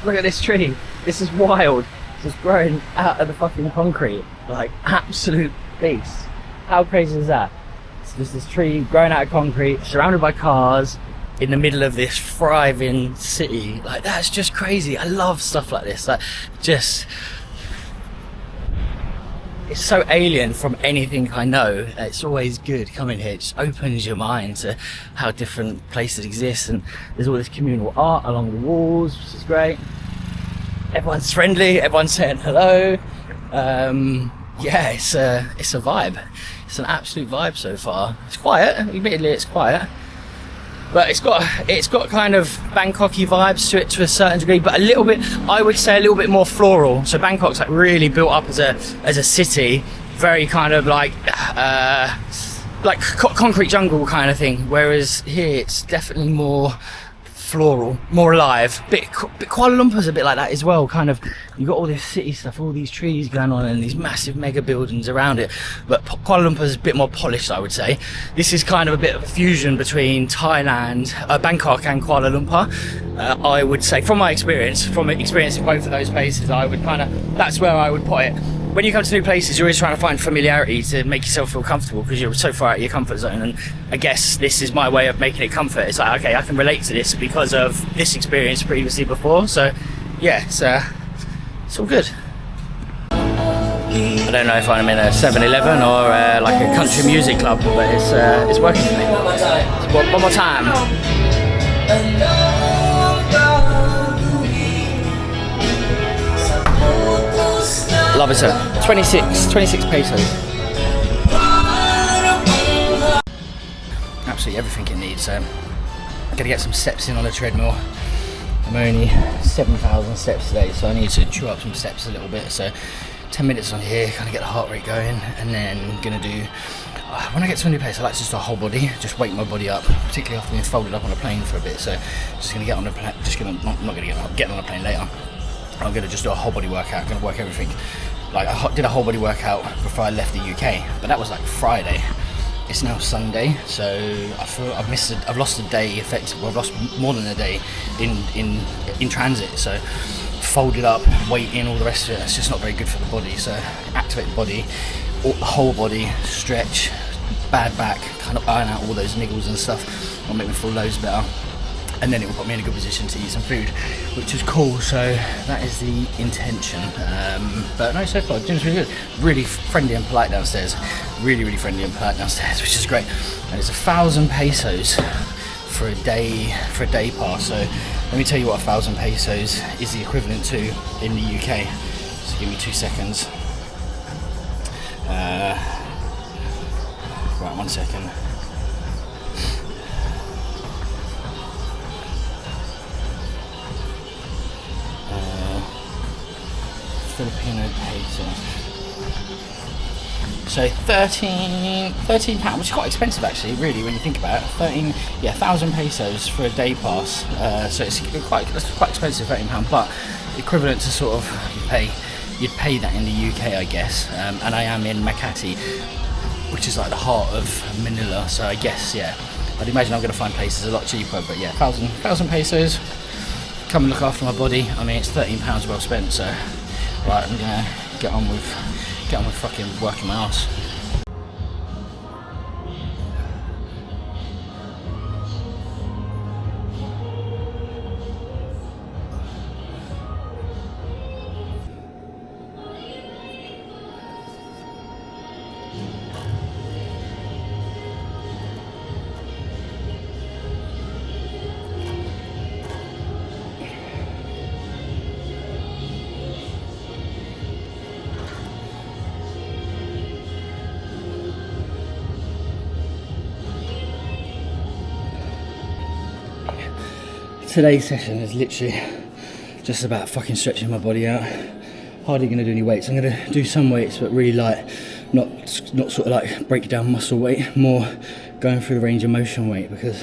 Look at this tree. This is wild. Just growing out of the fucking concrete, like absolute beast. How crazy is that? It's just this tree growing out of concrete, surrounded by cars, in the middle of this thriving city. Like, that's just crazy. I love stuff like this. Like, just, it's so alien from anything I know. It's always good coming here. It just opens your mind to how different places exist, and there's all this communal art along the walls, which is great. Everyone's friendly, everyone's saying hello. Yeah, it's a vibe. It's an absolute vibe so far. It's quiet, admittedly it's quiet. But it's got kind of Bangkok-y vibes to it to a certain degree, but a little bit, I would say a little bit more floral. So Bangkok's like really built up as a city, very kind of like concrete jungle kind of thing. Whereas here it's definitely more floral, more alive. Bit Kuala Lumpur's a bit like that as well. Kind of, you got all this city stuff, all these trees going on, and these massive mega buildings around it. But Kuala Lumpur's a bit more polished, I would say. This is kind of a bit of a fusion between Thailand, Bangkok, and Kuala Lumpur. I would say, from my experience, from experiencing both of those places, I would that's where I would put it. When you come to new places, you're always trying to find familiarity to make yourself feel comfortable because you're so far out of your comfort zone. And I guess this is my way of making it comfort. It's like, okay, I can relate to this because of this experience previously before. So yeah, it's all good. I don't know if I'm in a 7-Eleven or like a country music club, but it's working for me. One more time. Love it, sir. 26 pesos. Absolutely everything it needs. I'm gonna get some steps in on the treadmill. I'm only 7,000 steps today, so I need to chew up some steps a little bit. So 10 minutes on here, kind of get the heart rate going, and then gonna do. When I get to a new place, I like to just do a whole body, just wake my body up, particularly after being folded up on a plane for a bit. So just gonna get on the plane. I'm not gonna get on a plane later. I'm gonna just do a whole body workout. I'm gonna work everything. Like, I did a whole body workout before I left the UK, but that was like Friday. It's now Sunday, so I feel I've lost a day effectively. I've lost more than a day in transit. So folded up, weight in, all the rest of it. It's just not very good for the body. So activate the body, the whole body, stretch, bad back, kind of iron out all those niggles and stuff. It'll make me feel loads better. and then it will put me in a good position to eat some food, which is cool. So that is the intention. But no, so far gym's really good, really friendly and polite downstairs, really friendly and polite downstairs, which is great. And it's 1,000 pesos for a day pass. So let me tell you what 1,000 pesos is the equivalent to in the UK. So give me 2 seconds. Right, 1 second. Filipino pesos. So 13 pounds, which is quite expensive actually, really, when you think about it. 1,000 pesos for a day pass. So it's quite expensive, £13, but equivalent to sort of you'd pay that in the UK, I guess. And I am in Makati, which is like the heart of Manila. So I guess, yeah, I'd imagine I'm going to find places a lot cheaper. But yeah, 1,000 pesos. Come and look after my body. I mean, it's £13 well spent. So right, I'm gonna get on with fucking working my ass. Today's session is literally just about fucking stretching my body out. Hardly going to do any weights. I'm going to do some weights, but really light, not sort of like break down muscle weight, more going through the range of motion weight, because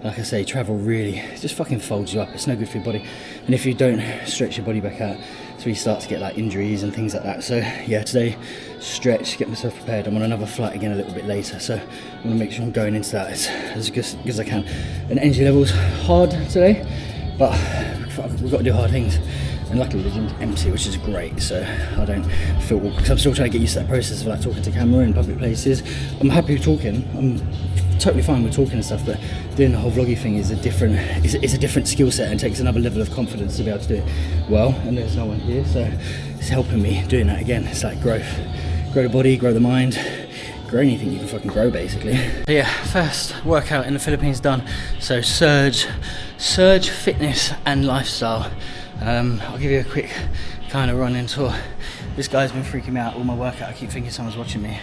like I say, travel really just fucking folds you up. It's no good for your body, and if you don't stretch your body back out, that's where you start to get like injuries and things like that. So yeah, today stretch, get myself prepared. I'm on another flight again a little bit later, so I want to make sure I'm going into that as good as I can. And energy levels hard today, but we've got to do hard things. And luckily the gym's empty, which is great, so I don't feel awkward, because I'm still trying to get used to that process of like talking to camera in public places. I'm happy with talking, I'm totally fine with talking and stuff, but doing the whole vloggy thing is a different skill set and takes another level of confidence to be able to do it well. And there's no one here, so it's helping me doing that again. It's like grow the body, grow the mind, grow anything you can fucking grow, basically. Yeah, first workout in the Philippines done. So Surge Fitness and Lifestyle. I'll give you a quick kind of run-in tour. This guy's been freaking me out all my workout. I keep thinking someone's watching me.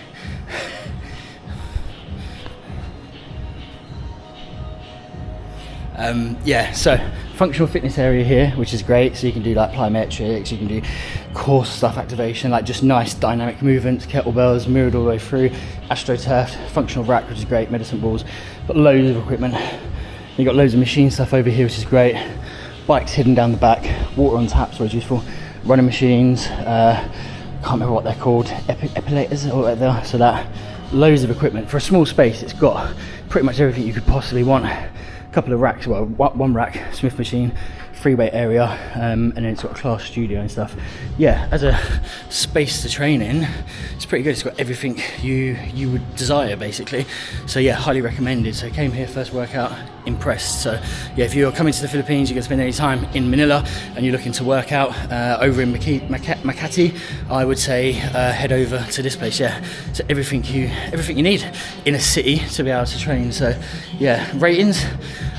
Yeah, so functional fitness area here, which is great. So you can do like plyometrics, you can do core stuff activation, like just nice dynamic movements, kettlebells mirrored all the way through, astroturf, functional rack, which is great, medicine balls, got loads of equipment. You got loads of machine stuff over here, which is great. Bikes hidden down the back, water on tap, so it's useful. Running machines, can't remember what they're called, epilators or whatever they are. So that, loads of equipment. For a small space, it's got pretty much everything you could possibly want. A couple of racks, well, one rack, Smith machine, free weight area, and then it's got a class studio and stuff. Yeah, as a space to train in, it's pretty good. It's got everything you would desire, basically. So yeah, highly recommended. So I came here, first workout, impressed. So yeah, if you're coming to the Philippines, you're going to spend any time in Manila and you're looking to work out over in Makati, I would say head over to this place. Yeah, so everything you need in a city to be able to train. So yeah, ratings,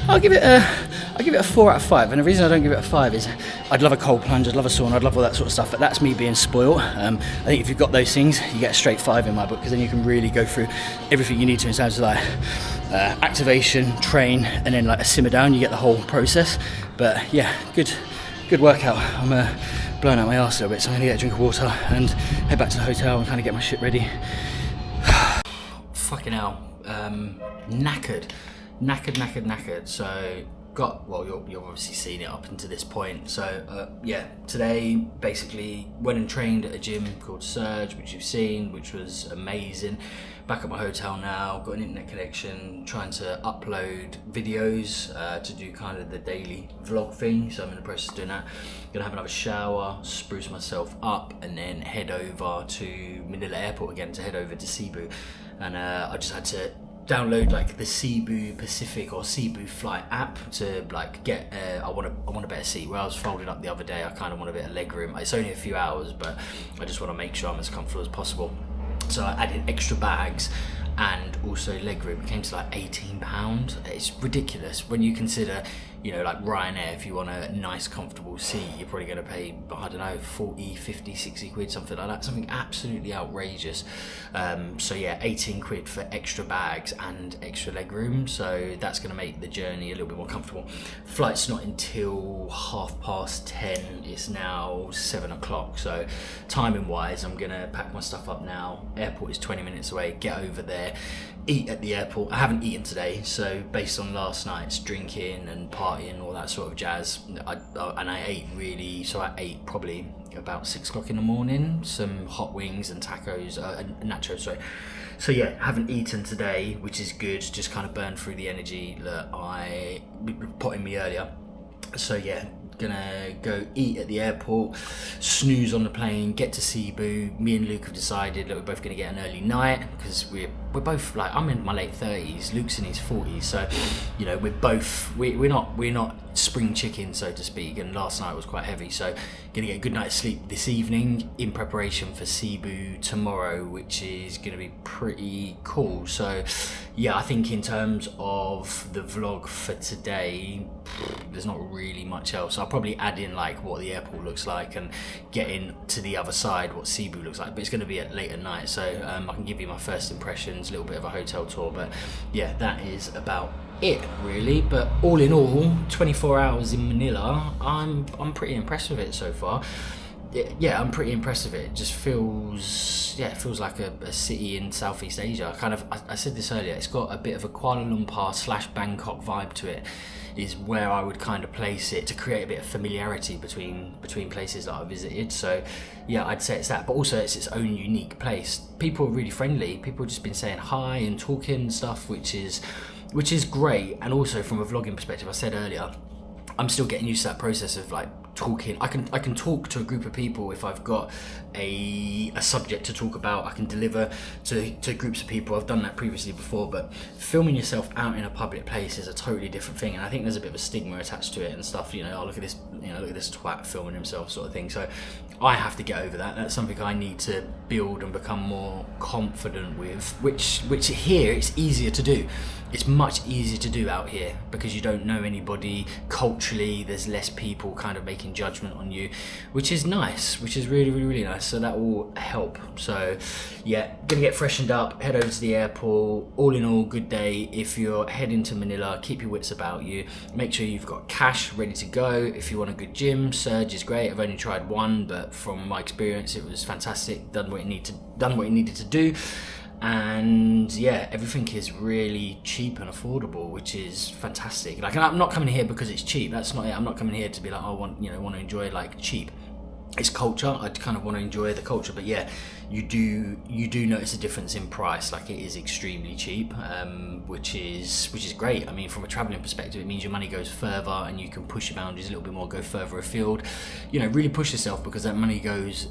I'll give it a 4 out of 5, and the reason I don't give it a 5 is I'd love a cold plunge, I'd love a sauna, I'd love all that sort of stuff, but that's me being spoiled. I think if you've got those things, you get a straight 5 in my book, because then you can really go through everything you need to in terms of like activation, train, and then like a simmer down, you get the whole process. But yeah, good workout. I'm blowing out my arse a little bit, so I'm gonna get a drink of water and head back to the hotel and kind of get my shit ready. Fucking hell, knackered. So you've obviously seen it up until this point. So yeah, today basically went and trained at a gym called Surge, which you've seen, which was amazing. Back at my hotel now, got an internet connection, trying to upload videos to do kind of the daily vlog thing. So I'm in the process of doing that. Gonna have another shower, spruce myself up, and then head over to Manila Airport again to head over to Cebu. And I just had to download like the Cebu Pacific or Cebu Flight app to like get I want a better seat. Where I was folded up the other day, I kind of want a bit of leg room. It's only a few hours, but I just want to make sure I'm as comfortable as possible. So I added extra bags and also leg room. It came to like £18. It's ridiculous when you consider, you know, like Ryanair, if you want a nice comfortable seat, you're probably going to pay, I don't know, 40, 50, 60 quid, something like that, something absolutely outrageous. So yeah, 18 quid for extra bags and extra leg room, so that's going to make the journey a little bit more comfortable. Flight's not until 10:30, it's now 7 o'clock, so timing wise I'm going to pack my stuff up now. Airport is 20 minutes away, get over there, eat at the airport. I haven't eaten today, so based on last night's drinking and partying, all that sort of jazz, I ate probably about 6 o'clock in the morning, some hot wings and tacos, nachos, sorry. So yeah, haven't eaten today, which is good, just kind of burned through the energy that I put in me earlier. So yeah, gonna go eat at the airport, snooze on the plane, get to Cebu. Me and Luke have decided that we're both gonna get an early night because we're both like, I'm in my late 30s, Luke's in his 40s, so you know we're not spring chicken, so to speak, and last night was quite heavy, so gonna get a good night's sleep this evening in preparation for Cebu tomorrow, which is gonna be pretty cool. So yeah, I think in terms of the vlog for today, there's not really much else. I'll probably add in like what the airport looks like and getting to the other side, what Cebu looks like, but it's going to be at late at night, so I can give you my first impressions, a little bit of a hotel tour, but yeah, that is about it really. But all in all, 24 hours in Manila, I'm pretty impressed with it so far. Yeah, I'm pretty impressed with it. It just feels like a city in Southeast Asia. I said this earlier, it's got a bit of a Kuala Lumpur / Bangkok vibe to it, is where I would kind of place it to create a bit of familiarity between places that I visited. So yeah, I'd say it's that, but also it's its own unique place. People are really friendly. People have just been saying hi and talking and stuff, which is great. And also from a vlogging perspective, I said earlier, I'm still getting used to that process of like talking. I can talk to a group of people if I've got a subject to talk about. I can deliver to groups of people. I've done that previously before, but filming yourself out in a public place is a totally different thing, and I think there's a bit of a stigma attached to it and stuff. You know, oh, look at this twat filming himself, sort of thing. So I have to get over that. That's something I need to build and become more confident with, which here it's easier to do. It's much easier to do out here because you don't know anybody. Culturally, there's less people kind of making judgment on you, which is nice, which is really, really, really nice. So that will help. So yeah, gonna get freshened up, head over to the airport. All in all, good day. If you're heading to Manila, keep your wits about you. Make sure you've got cash ready to go. If you want a good gym, Surge is great. I've only tried one, but from my experience, it was fantastic. Done what it needed to do. And yeah, everything is really cheap and affordable, which is fantastic. Like, I'm not coming here because it's cheap. That's not it. I'm not coming here to be like, I want to enjoy like cheap. It's culture. I kind of want to enjoy the culture, but yeah, you do notice a difference in price. Like, it is extremely cheap, which is great. I mean, from a traveling perspective, it means your money goes further and you can push your boundaries a little bit more, go further afield. You know, really push yourself, because that money goes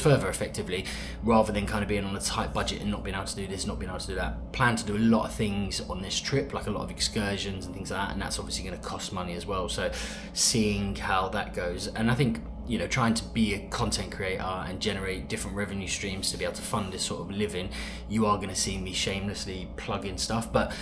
further effectively, rather than kind of being on a tight budget and not being able to do this, not being able to do that. Plan to do a lot of things on this trip, like a lot of excursions and things like that, and that's obviously going to cost money as well. So seeing how that goes, and I think, you know, trying to be a content creator and generate different revenue streams to be able to fund this sort of living, you are going to see me shamelessly plug in stuff. But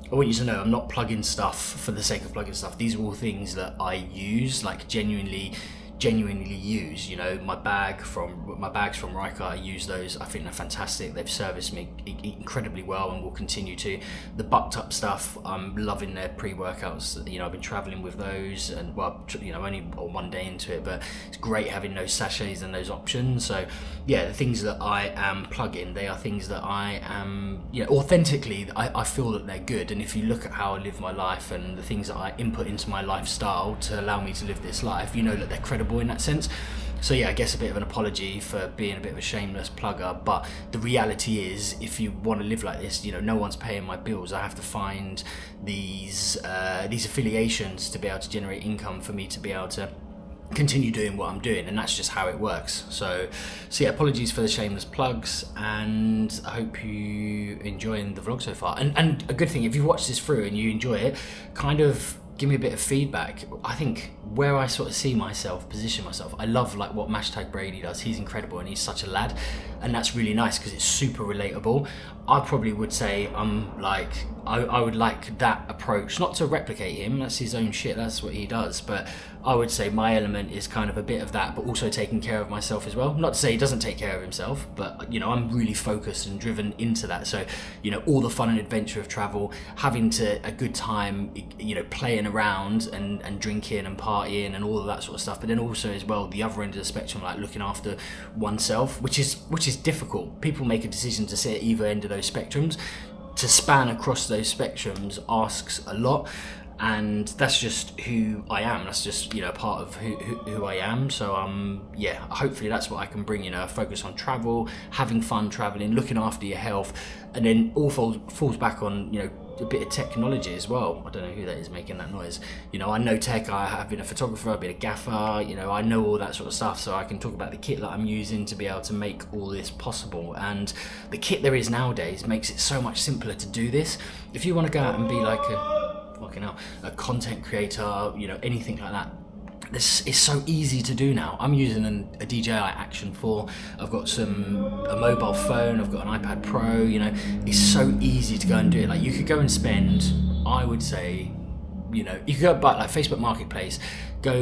I want you to know, I'm not plugging stuff for the sake of plugging stuff. These are all things that I use, like genuinely use. You know, my bags from Riker, I use those. I think they're fantastic. They've serviced me incredibly well and will continue to. The bucked up stuff, I'm loving their pre-workouts. You know, I've been traveling with those, and well, you know, only one day into it, but it's great having those sachets and those options. So yeah, the things that I am plugging, they are things that I am, you know, authentically, I feel that they're good. And if you look at how I live my life and the things that I input into my lifestyle to allow me to live this life, you know that they're credible in that sense. So yeah, I guess a bit of an apology for being a bit of a shameless plugger, but the reality is, if you want to live like this, you know, no one's paying my bills. I have to find these affiliations to be able to generate income for me to be able to continue doing what I'm doing, and that's just how it works. So yeah, apologies for the shameless plugs, and I hope you enjoying the vlog so far. And a good thing, if you've watched this through and you enjoy it, kind of give me a bit of feedback. I think where I sort of see myself, position myself, I love like what #Brady does. He's incredible and he's such a lad, and that's really nice because it's super relatable. I probably would say I'm like, I would like that approach, not to replicate him, that's his own shit, that's what he does, but I would say my element is kind of a bit of that, but also taking care of myself as well. Not to say he doesn't take care of himself, but you know, I'm really focused and driven into that. So, you know, all the fun and adventure of travel, having a good time, you know, playing around and drinking and partying and all of that sort of stuff, but then also as well the other end of the spectrum, like looking after oneself, which is difficult. People make a decision to sit at either end of those spectrums. To span across those spectrums asks a lot, and that's just who I am. That's just, you know, part of who I am. So yeah, hopefully that's what I can bring, you know, a focus on travel, having fun traveling, looking after your health, and then all falls back on, you know, a bit of technology as well. I don't know who that is making that noise. You know, I know tech, I have been a photographer, I've been a gaffer, you know, I know all that sort of stuff, so I can talk about the kit that I'm using to be able to make all this possible. And the kit there is nowadays makes it so much simpler to do this. If you want to go out and be like a content creator, you know, anything like that, this is so easy to do now. I'm using a DJI Action 4. I've got a mobile phone. I've got an iPad Pro. You know, it's so easy to go and do it. Like, you could go and spend, I would say, you know, you could go buy like Facebook Marketplace, go,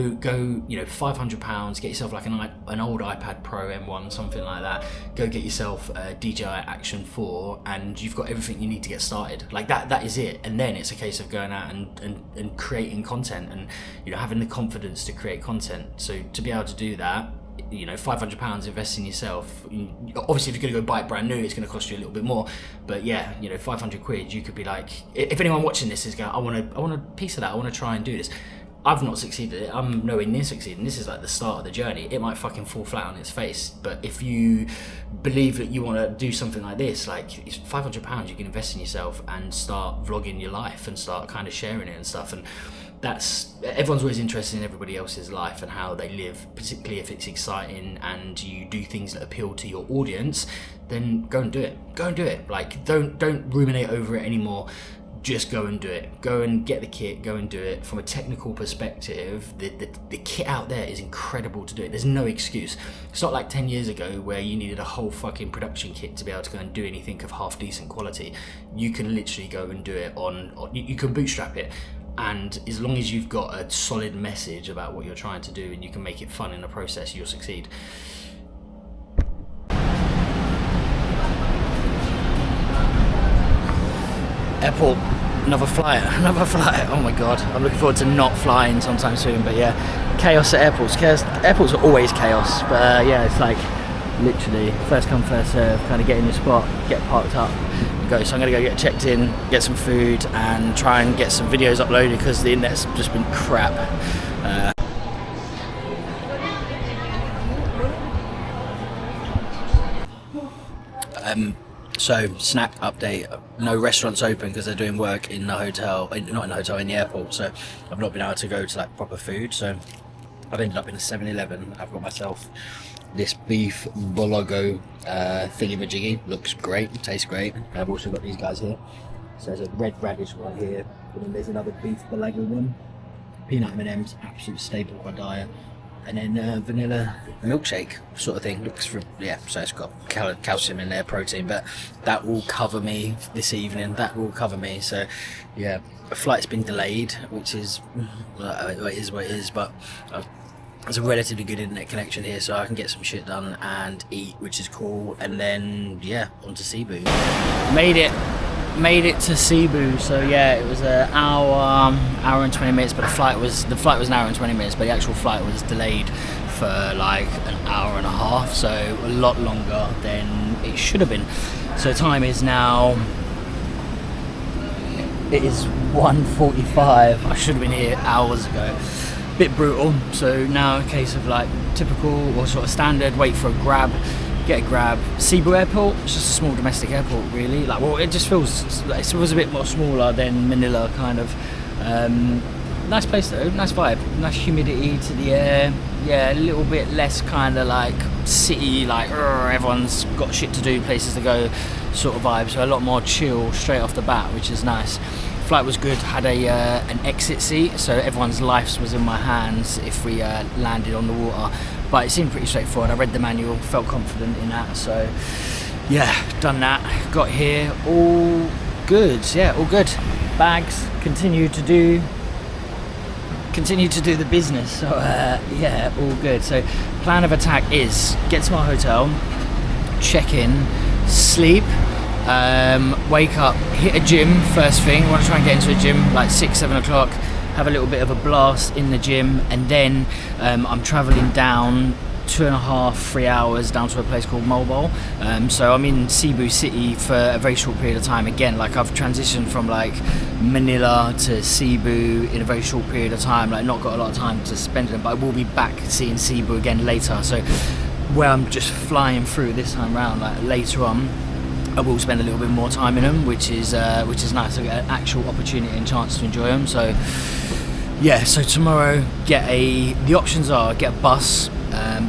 you know, £500, get yourself like an old iPad Pro M1, something like that. Go get yourself a DJI Action 4, and you've got everything you need to get started. Like that is it. And then it's a case of going out and creating content, and, you know, having the confidence to create content. So to be able to do that, you know, £500 invest in yourself. Obviously, if you're going to go buy it brand new, it's going to cost you a little bit more. But yeah, you know, 500 quid, you could be like, if anyone watching this is going, I want a piece of that, I want to try and do this. I've not succeeded. I'm nowhere near succeeding. This is like the start of the journey. It might fucking fall flat on its face, but if you believe that you want to do something like this, like, it's £500 you can invest in yourself and start vlogging your life and start kind of sharing it and stuff. And everyone's always interested in everybody else's life and how they live, particularly if it's exciting and you do things that appeal to your audience. Then go and do it. Like, don't ruminate over it anymore. Just go and do it. Go and get the kit, go and do it. From a technical perspective, the kit out there is incredible to do it. There's no excuse. It's not like 10 years ago where you needed a whole fucking production kit to be able to go and do anything of half decent quality. You can literally go and do it you can bootstrap it. And as long as you've got a solid message about what you're trying to do and you can make it fun in the process, you'll succeed. Airport, another flight, oh my god, I'm looking forward to not flying sometime soon. But yeah, chaos at airports. Airports are always chaos, but yeah, it's like literally first come first serve, kind of get in your spot, get parked up, go. So I'm gonna go get checked in, get some food, and try and get some videos uploaded because the internet's just been crap. So, snack update, no restaurants open because they're doing work in the hotel, not in the hotel, in the airport, so I've not been able to go to like proper food, so I've ended up in a 7-Eleven. I've got myself this beef bologo thingy-majiggy, looks great, tastes great. I've also got these guys here, so there's a red radish one here, and then there's another beef bologo one, peanut M&Ms, absolute staple of my diet. And then vanilla milkshake sort of thing. So it's got calcium in there, protein, but that will cover me this evening. That will cover me. So yeah, the flight's been delayed, which is it is what it is. But there's a relatively good internet connection here, so I can get some shit done and eat, which is cool. And then yeah, on to Cebu. Made it to Cebu, so yeah, it was an hour and 20 minutes, but the flight was an hour and 20 minutes, but the actual flight was delayed for like an hour and a half, so a lot longer than it should have been. So time is now, it is 1:45. I should have been here hours ago. Bit brutal. So now a case of like typical or sort of standard, wait for a grab. Get a grab. Cebu Airport, it's just a small domestic airport really. Like, well, it just feels like it was a bit more smaller than Manila kind of. Nice place though, nice vibe, nice humidity to the air. Yeah, a little bit less kind of like city, like everyone's got shit to do, places to go sort of vibe. So a lot more chill straight off the bat, which is nice. Flight was good, had an exit seat, so everyone's life was in my hands if we landed on the water. But it seemed pretty straightforward. I read the manual, felt confident in that. So yeah, done that, got here, all good, yeah, all good. Bags, continue to do the business, so yeah, all good. So plan of attack is get to my hotel, check in, sleep, wake up, hit a gym first thing. I want to try and get into a gym like 6-7 o'clock, have a little bit of a blast in the gym, and then I'm traveling down 2.5-3 hours down to a place called Mobile. So I'm in Cebu city for a very short period of time. Again, like I've transitioned from like Manila to Cebu in a very short period of time, like not got a lot of time to spend it, but I will be back seeing Cebu again later. So where I'm just flying through this time around, like later on I will spend a little bit more time in them, which is nice. I get an actual opportunity and chance to enjoy them. So yeah, so tomorrow the options are get a bus.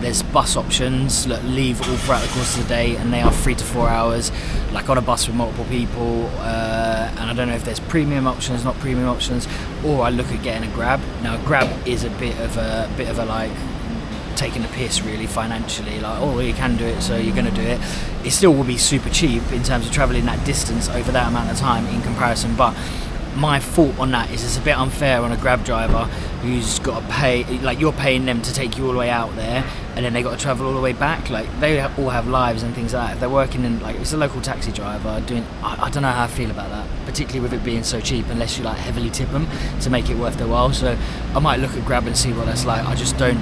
There's bus options that leave all throughout the course of the day, and they are 3 to 4 hours, like on a bus with multiple people. And I don't know if there's premium options, not premium options, or I look at getting a Grab. Now, a Grab is a bit of a like taking the piss really financially. Like, oh, you can do it, so you're going to do it. It still will be super cheap in terms of travelling that distance over that amount of time in comparison, but my thought on that is it's a bit unfair on a Grab driver who's got to pay, like you're paying them to take you all the way out there, and then they got to travel all the way back. Like they all have lives and things like that. If they're working in, like, it's a local taxi driver doing, I don't know how I feel about that, particularly with it being so cheap, unless you like heavily tip them to make it worth their while. So I might look at Grab and see what that's like. I just don't.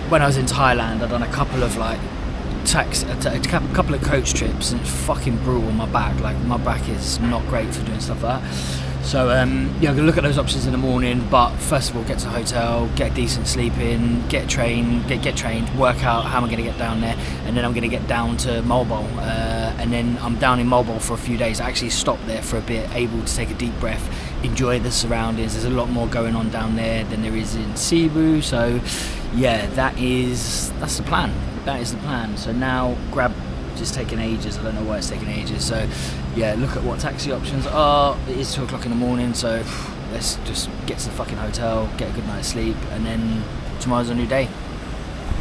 When I was in Thailand, I'd done a couple of like a couple of coach trips, and it's fucking brutal on my back. Like my back is not great for doing stuff like that. So yeah, I'm gonna look at those options in the morning. But first of all, get to a hotel, get a decent sleep in, get trained, work out how am I gonna get down there, and then I'm gonna get down to Mobile, and then I'm down in Mobile for a few days. I actually stopped there for a bit, able to take a deep breath, enjoy the surroundings. There's a lot more going on down there than there is in Cebu. So yeah, that's the plan. That is the plan. So now Grab just taking ages. I don't know why it's taking ages. So yeah, look at what taxi options are. It is 2 o'clock in the morning, so let's just get to the fucking hotel, get a good night's sleep, and then tomorrow's a new day.